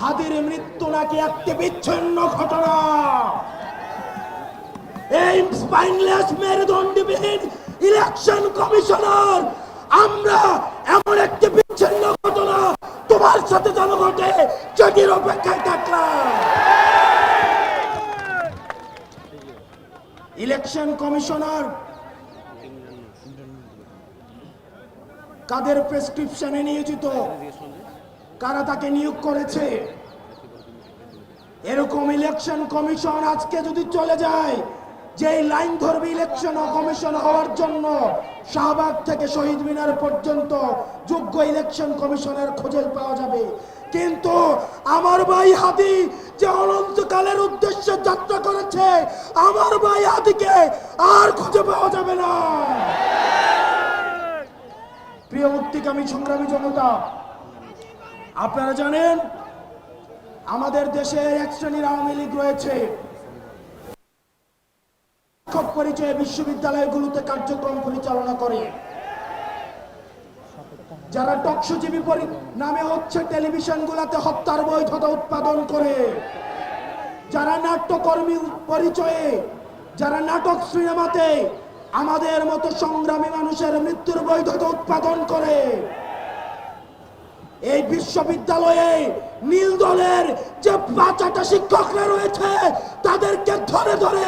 হাদির মৃত্যু নাকি একটি বিচ্ছিন্ন ঘটনা। এই স্পাইনলেস মেরুদণ্ডবিহীন ইলেকশন কমিশনার, আমরা এমন একটি বিচ্ছিন্ন ঘটনা তোমার সাথে যেন ঘটে সেটির অপেক্ষায় থাকলাম। ইলেকশন কমিশনার কাদের প্রেসক্রিপশনে নিয়োজিত, কারা তাকে নিয়োগ করেছে? এরকম ইলেকশন কমিশন আজকে যদি চলে যায়, যে লাইন ধরবে ইলেকশন কমিশন হওয়ার জন্য শাহবাগ থেকে শহীদ মিনার পর্যন্ত যোগ্য ইলেকশন কমিশনের খোঁজে পাওয়া যাবে। কিন্তু আমার ভাই হাদি যে অনন্তকালের উদ্দেশ্যে যাত্রা করেছে, আমার ভাই হাদিকে আর খুঁজে পাওয়া যাবে না। প্রিয় মুক্তিকামী সংগ্রামী জনতা, আপনারা জানেন আমাদের দেশে এক শ্রেণীর আওয়ামী লীগ রয়েছে, শিক্ষক পরিচয়ে বিশ্ববিদ্যালয়গুলোতে কার্যক্রম পরিচালনা করে, যারা টকশোজীবী নামে হচ্ছে টেলিভিশনগুলোতে হত্যার বৈধতা উৎপাদন করে, যারা নাট্যকর্মী পরিচয়ে, যারা নাটক সিনেমাতে আমাদের মতো সংগ্রামী মানুষের মৃত্যুর বৈধতা উৎপাদন করে। এই বিশ্ববিদ্যালয়ে নীল দলের যে ৫টা শিক্ষকরা রয়েছে, তাদেরকে ধরে ধরে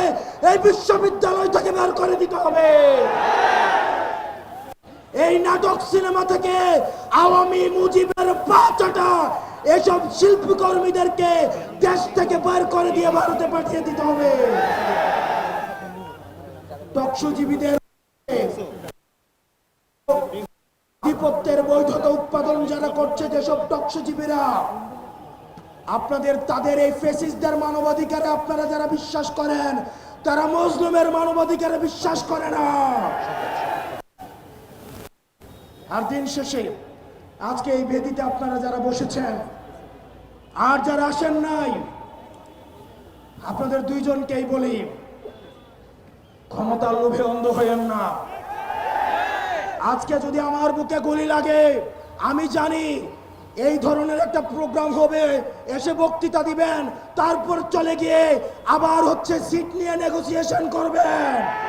এই বিশ্ববিদ্যালয় থেকে বের করে দিতে হবে। এই নাটক সিনেমা থেকে আওয়ামী মুজিবের ৫টা এসব শিল্পী কর্মীদেরকে দেশ থেকে বের করে দিয়ে ভারতে পাঠিয়ে দিতে হবে। টকশোজীবীদের আধিপত্যের বৈধতা উৎপাদন যারা করছে, যেসব টকশোজীবীরা, আপনাদের তাদের এই ফেসিস্টদের মানবাধিকারে আপনারা যারা বিশ্বাস করেন, তারা মজলুমের মানবাধিকারে বিশ্বাস করে না। আর দিন শেষে আজকে এই বেদিতে আপনারা যারা বসেছেন আর যারা আসেন নাই, আপনাদের দুইজনকেই বলি, ক্ষমতার লোভে অন্ধ হয়েন না। আজকে যদি আমার বুকে গুলি লাগে, আমি জানি এই ধরনের একটা প্রোগ্রাম হবে, এসে বক্তৃতা দিবেন, তারপর চলে গিয়ে আবার হচ্ছে সিট নিয়ে নেগোসিয়েশন করবেন।